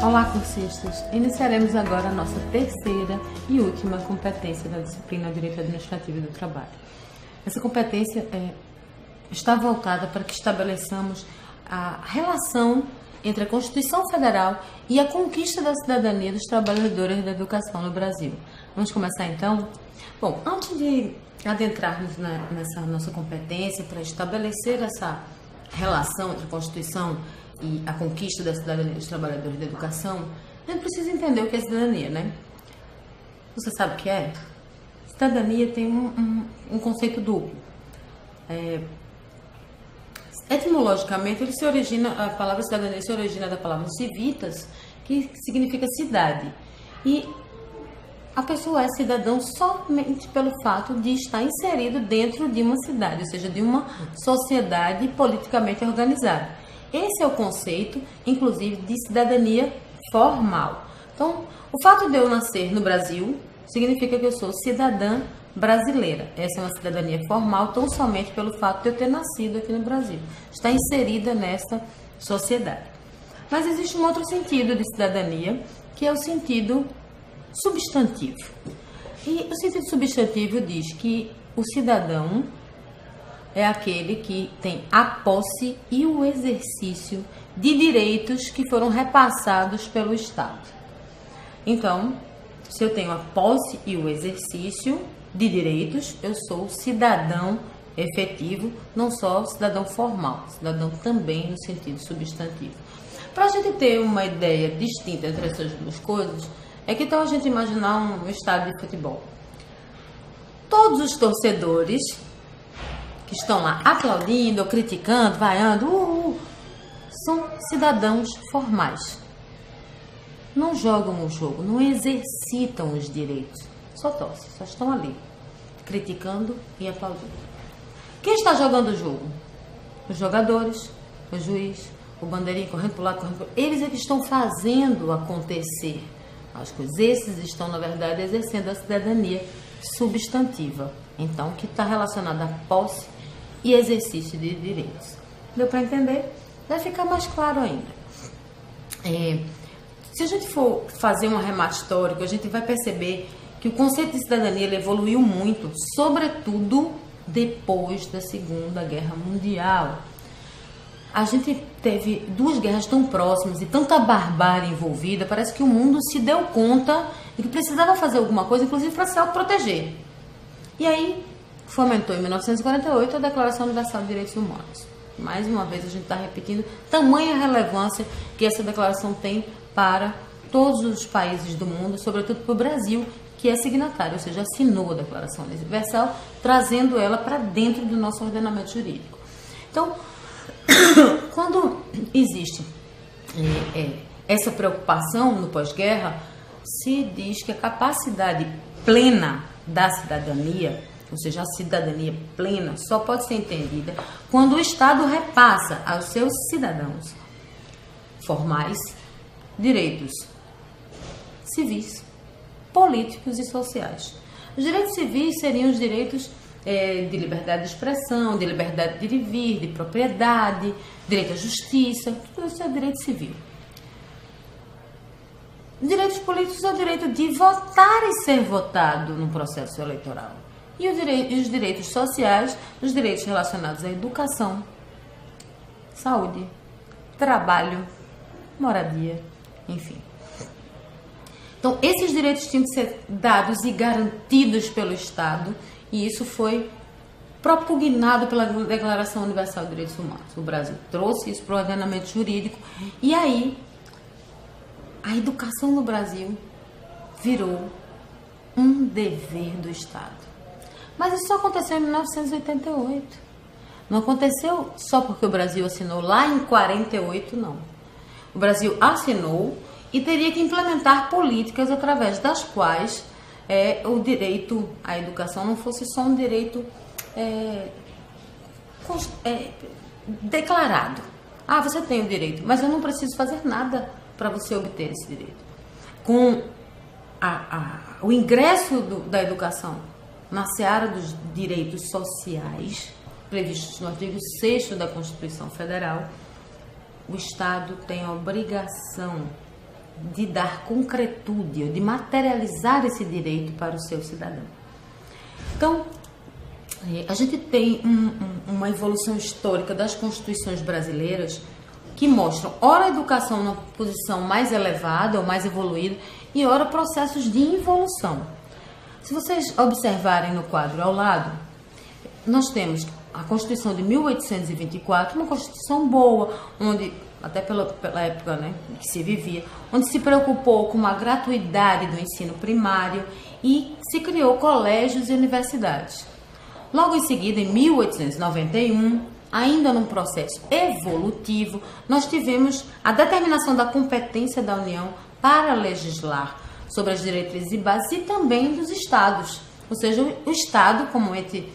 Olá, cursistas! Iniciaremos agora a nossa terceira e última competência da disciplina Direito Administrativo do Trabalho. Essa competência está voltada para que estabeleçamos a relação entre a Constituição Federal e a conquista da cidadania dos trabalhadores da educação no Brasil. Vamos começar então? Bom, antes de adentrarmos nessa nossa competência para estabelecer essa relação entre a Constituição e a conquista da cidadania dos trabalhadores da educação, a gente precisa entender o que é cidadania, né? Você sabe o que é? Cidadania tem um conceito duplo. Etimologicamente, a palavra cidadania se origina da palavra civitas, que significa cidade. E a pessoa é cidadão somente pelo fato de estar inserido dentro de uma cidade, ou seja, de uma sociedade politicamente organizada. Esse é o conceito, inclusive, de cidadania formal. Então, o fato de eu nascer no Brasil significa que eu sou cidadã brasileira. Essa é uma cidadania formal, tão somente pelo fato de eu ter nascido aqui no Brasil, estar inserida nessa sociedade. Mas existe um outro sentido de cidadania, que é o sentido substantivo. E o sentido substantivo diz que o cidadão é aquele que tem a posse e o exercício de direitos que foram repassados pelo Estado. Então, se eu tenho a posse e o exercício de direitos, eu sou cidadão efetivo, não só cidadão formal, cidadão também no sentido substantivo. Para a gente ter uma ideia distinta entre essas duas coisas, é que então a gente imaginar um estádio de futebol. Todos os torcedores que estão lá aplaudindo, ou criticando, vaiando, são cidadãos formais. Não jogam o jogo, não exercitam os direitos. Só torcem, só estão ali, criticando e aplaudindo. Quem está jogando o jogo? Os jogadores, o juiz, o bandeirinha correndo para o lado, correndo para o lado. Eles é que estão fazendo acontecer as coisas. Esses estão, na verdade, exercendo a cidadania substantiva. Então, que está relacionada à posse e exercício de direitos. Deu para entender? Vai ficar mais claro ainda. Se a gente for fazer um arremate histórico, a gente vai perceber que o conceito de cidadania ele evoluiu muito, sobretudo depois da Segunda Guerra Mundial. A gente teve duas guerras tão próximas e tanta barbárie envolvida, parece que o mundo se deu conta de que precisava fazer alguma coisa, inclusive para se autoproteger. E aí, fomentou em 1948 a Declaração Universal de Direitos Humanos. Mais uma vez a gente está repetindo tamanha relevância que essa declaração tem para todos os países do mundo, sobretudo para o Brasil, que é signatário, ou seja, assinou a Declaração Universal, trazendo ela para dentro do nosso ordenamento jurídico. Então, quando existe essa preocupação no pós-guerra, se diz que a capacidade plena da cidadania, ou seja, a cidadania plena, só pode ser entendida quando o Estado repassa aos seus cidadãos formais direitos civis, políticos e sociais. Os direitos civis seriam os direitos de liberdade de expressão, de liberdade de ir e vir, de propriedade, direito à justiça, tudo isso é direito civil. Direitos políticos é o direito de votar e ser votado no processo eleitoral. E os direitos sociais, os direitos relacionados à educação, saúde, trabalho, moradia, enfim. Então, esses direitos tinham que ser dados e garantidos pelo Estado, e isso foi propugnado pela Declaração Universal de Direitos Humanos. O Brasil trouxe isso para o ordenamento jurídico, e aí a educação no Brasil virou um dever do Estado. Mas isso só aconteceu em 1988. Não aconteceu só porque o Brasil assinou lá em 48, não. O Brasil assinou e teria que implementar políticas através das quais o direito à educação não fosse só um direito declarado. Ah, você tem o direito, mas eu não preciso fazer nada para você obter esse direito. Com o ingresso da educação na seara dos direitos sociais, previstos no artigo 6º da Constituição Federal, o Estado tem a obrigação de dar concretude, de materializar esse direito para o seu cidadão. Então, a gente tem uma evolução histórica das constituições brasileiras que mostram, ora a educação numa posição mais elevada ou mais evoluída, e ora processos de involução. Se vocês observarem no quadro ao lado, nós temos a Constituição de 1824, uma Constituição boa, onde, até pela época, né, que se vivia, onde se preocupou com uma gratuidade do ensino primário e se criou colégios e universidades. Logo em seguida, em 1891, ainda num processo evolutivo, nós tivemos a determinação da competência da União para legislar sobre as diretrizes e bases e também dos estados. Ou seja, o Estado, como ente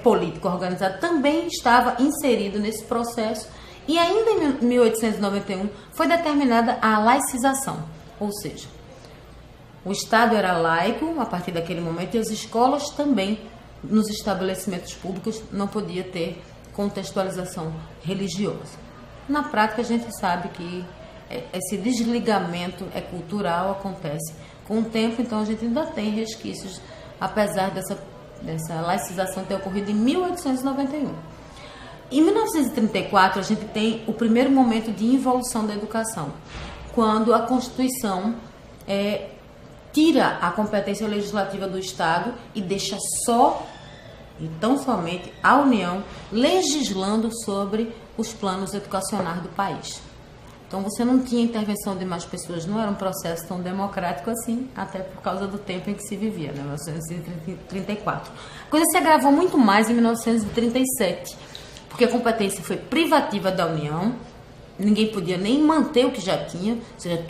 político organizado, também estava inserido nesse processo. E ainda em 1891 foi determinada a laicização, ou seja, o Estado era laico a partir daquele momento e as escolas também, nos estabelecimentos públicos, não podia ter contextualização religiosa. Na prática, a gente sabe que esse desligamento cultural acontece com o tempo, então a gente ainda tem resquícios, apesar dessa laicização ter ocorrido em 1891. Em 1934, a gente tem o primeiro momento de involução da educação, quando a Constituição tira a competência legislativa do Estado e deixa só, e tão somente, a União legislando sobre os planos educacionais do país. Então você não tinha intervenção de mais pessoas, não era um processo tão democrático assim, até por causa do tempo em que se vivia, né? 1934. A coisa se agravou muito mais em 1937, porque a competência foi privativa da União, ninguém podia nem manter o que já tinha, ou seja,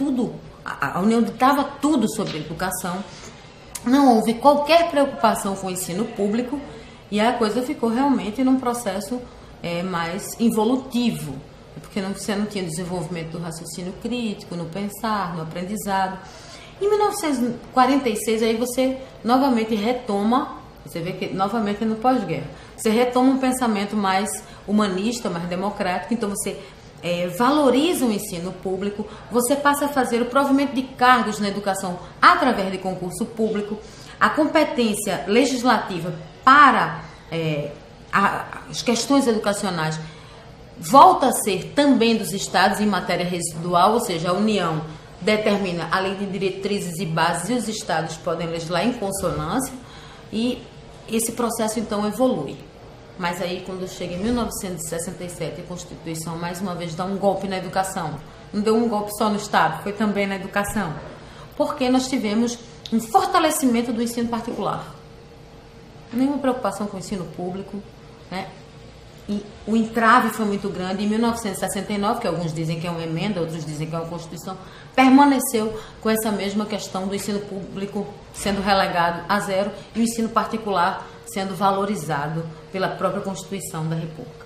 a União ditava tudo sobre educação, não houve qualquer preocupação com o ensino público e a coisa ficou realmente num processo mais involutivo, porque você não tinha desenvolvimento do raciocínio crítico, no pensar, no aprendizado. Em 1946, aí você novamente retoma, você vê que novamente é no pós-guerra, você retoma um pensamento mais humanista, mais democrático, então você valoriza o ensino público, você passa a fazer o provimento de cargos na educação através de concurso público, a competência legislativa para as questões educacionais volta a ser também dos estados em matéria residual, ou seja, a União determina a lei de diretrizes e bases e os estados podem legislar em consonância e esse processo então evolui. Mas aí quando chega em 1967 a Constituição mais uma vez dá um golpe na educação, não deu um golpe só no Estado, foi também na educação, porque nós tivemos um fortalecimento do ensino particular, nenhuma preocupação com o ensino público, né? E o entrave foi muito grande. Em 1969, que alguns dizem que é uma emenda, outros dizem que é uma Constituição, permaneceu com essa mesma questão do ensino público sendo relegado a zero e o ensino particular sendo valorizado pela própria Constituição da República.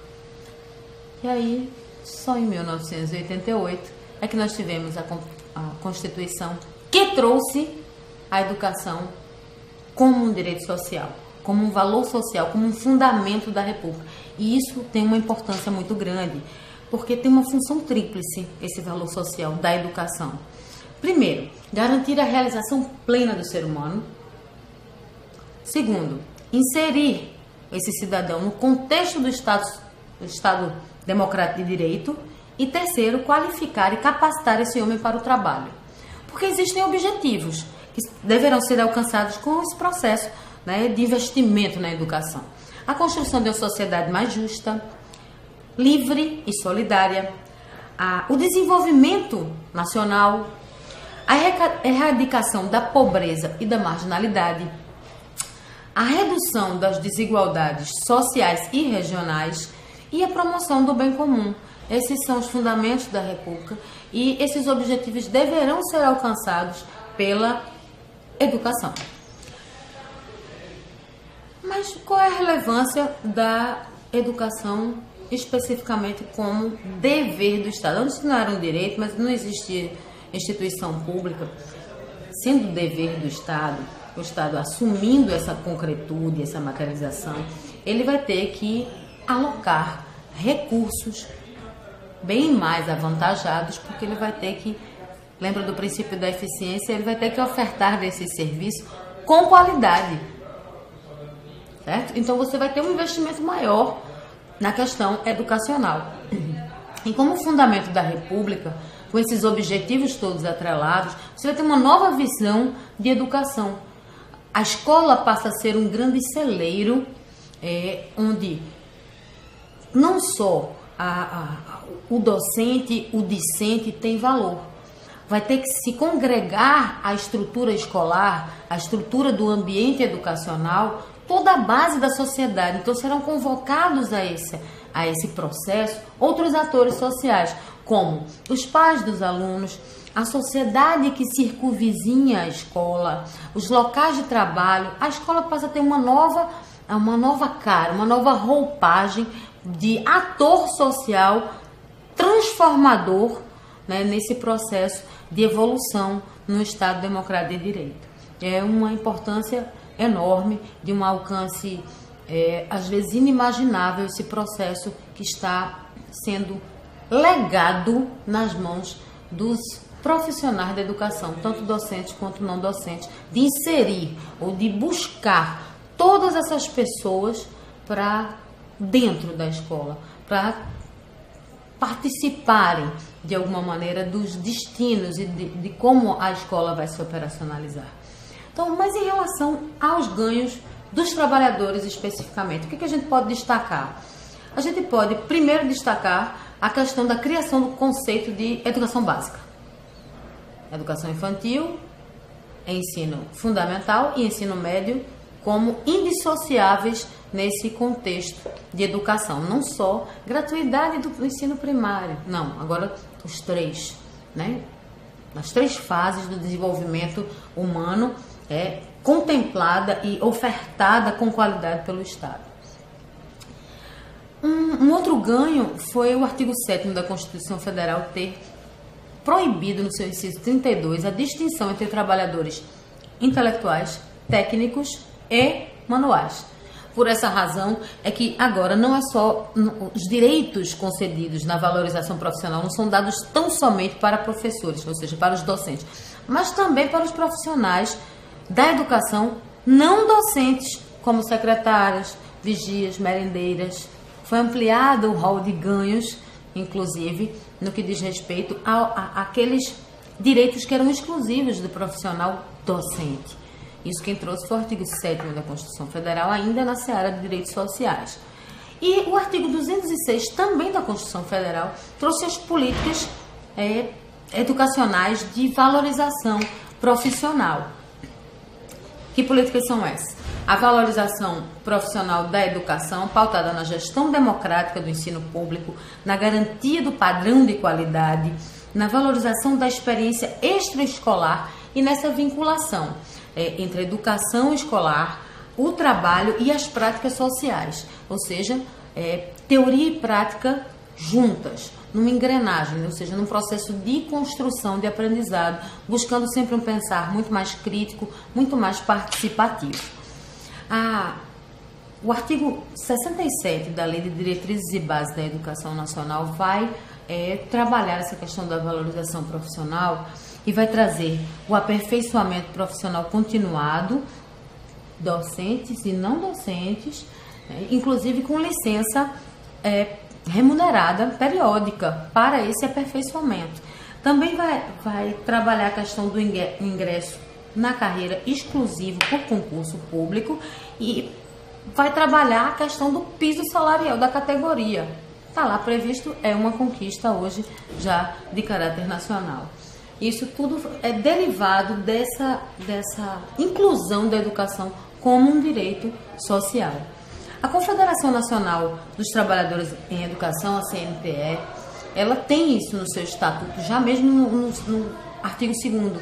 E aí, só em 1988 é que nós tivemos a Constituição que trouxe a educação como um direito social, como um valor social, como um fundamento da República. E isso tem uma importância muito grande, porque tem uma função tríplice, esse valor social da educação. Primeiro, garantir a realização plena do ser humano. Segundo, inserir esse cidadão no contexto do Estado democrático de direito. E terceiro, qualificar e capacitar esse homem para o trabalho. Porque existem objetivos que deverão ser alcançados com esse processo, né, de investimento na educação. A construção de uma sociedade mais justa, livre e solidária, o desenvolvimento nacional, a erradicação da pobreza e da marginalidade, a redução das desigualdades sociais e regionais e a promoção do bem comum. Esses são os fundamentos da República e esses objetivos deverão ser alcançados pela educação. Mas qual é a relevância da educação especificamente como dever do Estado? Antes não era um direito, mas não existia instituição pública. Sendo dever do Estado, o Estado assumindo essa concretude, essa materialização, ele vai ter que alocar recursos bem mais avantajados, porque ele vai ter que lembra do princípio da eficiência, ele vai ter que ofertar desse serviço com qualidade, certo? Então você vai ter um investimento maior na questão educacional. E como fundamento da República, com esses objetivos todos atrelados, você vai ter uma nova visão de educação. A escola passa a ser um grande celeiro, onde não só o docente, o discente tem valor. Vai ter que se congregar a estrutura escolar, a estrutura do ambiente educacional, toda a base da sociedade. Então serão convocados a esse processo outros atores sociais, como os pais dos alunos, a sociedade que circunvizinha a escola, os locais de trabalho. A escola passa a ter uma nova cara, uma nova roupagem de ator social transformador, né, nesse processo de evolução no Estado Democrático de Direito. É uma importância enorme, de um alcance às vezes inimaginável, esse processo que está sendo legado nas mãos dos profissionais da educação, tanto docentes quanto não docentes, de inserir ou de buscar todas essas pessoas para dentro da escola, para participarem de alguma maneira dos destinos e de como a escola vai se operacionalizar. Então, mas em relação aos ganhos dos trabalhadores especificamente, o que a gente pode destacar? A gente pode primeiro destacar a questão da criação do conceito de educação básica. Educação infantil, ensino fundamental e ensino médio como indissociáveis nesse contexto de educação. Não só gratuidade do ensino primário, não, agora os três, né? As três fases do desenvolvimento humano contemplada e ofertada com qualidade pelo Estado. Um outro ganho foi o artigo 7º da Constituição Federal ter proibido no seu inciso 32 a distinção entre trabalhadores intelectuais, técnicos e manuais. Por essa razão é que agora não é só os direitos concedidos na valorização profissional não são dados tão somente para professores, ou seja, para os docentes, mas também para os profissionais da educação não docentes, como secretárias, vigias, merendeiras. Foi ampliado o rol de ganhos, inclusive, no que diz respeito àqueles direitos que eram exclusivos do profissional docente. Isso quem trouxe foi o artigo 7º da Constituição Federal, ainda na seara de direitos sociais. E o artigo 206, também da Constituição Federal, trouxe as políticas educacionais de valorização profissional. Que políticas são essas? A valorização profissional da educação, pautada na gestão democrática do ensino público, na garantia do padrão de qualidade, na valorização da experiência extraescolar e nessa vinculação entre a educação escolar, o trabalho e as práticas sociais, ou seja, teoria e prática juntas, numa engrenagem, ou seja, num processo de construção de aprendizado, buscando sempre um pensar muito mais crítico, muito mais participativo. O artigo 67 da Lei de Diretrizes e Bases da Educação Nacional vai trabalhar essa questão da valorização profissional e vai trazer o aperfeiçoamento profissional continuado, docentes e não docentes, inclusive com licença remunerada periódica para esse aperfeiçoamento. Também vai trabalhar a questão do ingresso na carreira exclusivo por concurso público e vai trabalhar a questão do piso salarial da categoria. Está lá previsto, é uma conquista hoje já de caráter nacional. Isso tudo é derivado dessa inclusão da educação como um direito social. A Confederação Nacional dos Trabalhadores em Educação, a CNTE, ela tem isso no seu estatuto, já mesmo no artigo 2º,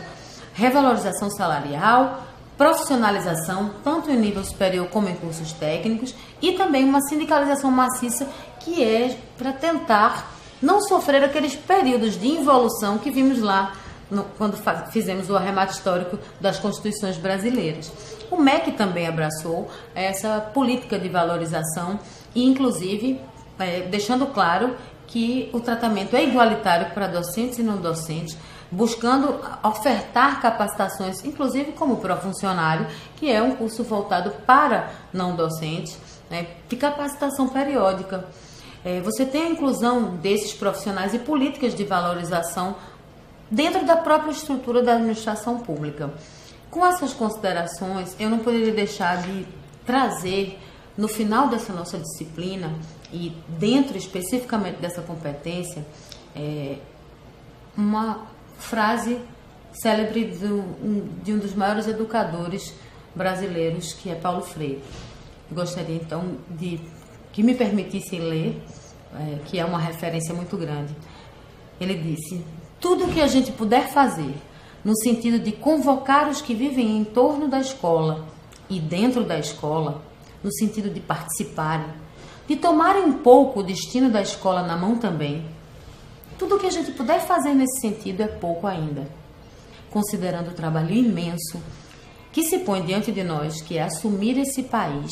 revalorização salarial, profissionalização, tanto em nível superior como em cursos técnicos, e também uma sindicalização maciça que é para tentar não sofrer aqueles períodos de involução que vimos lá quando fizemos o arremate histórico das constituições brasileiras. O MEC também abraçou essa política de valorização e, inclusive, deixando claro que o tratamento é igualitário para docentes e não docentes, buscando ofertar capacitações, inclusive como pró-funcionário, que é um curso voltado para não docentes, né, de capacitação periódica. Você tem a inclusão desses profissionais e políticas de valorização dentro da própria estrutura da administração pública. Com essas considerações, eu não poderia deixar de trazer, no final dessa nossa disciplina, e dentro especificamente dessa competência, uma frase célebre de um dos maiores educadores brasileiros, que é Paulo Freire. Eu gostaria então de que me permitissem ler, que é uma referência muito grande. Ele disse: tudo o que a gente puder fazer no sentido de convocar os que vivem em torno da escola e dentro da escola, no sentido de participarem, de tomarem um pouco o destino da escola na mão também, tudo o que a gente puder fazer nesse sentido é pouco ainda, considerando o trabalho imenso que se põe diante de nós, que é assumir esse país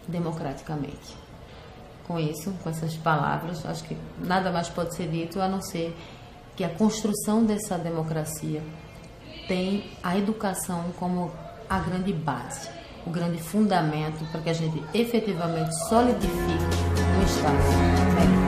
democraticamente. Com isso, com essas palavras, acho que nada mais pode ser dito a não ser que a construção dessa democracia tem a educação como a grande base, o grande fundamento para que a gente efetivamente solidifique um Estado melhor.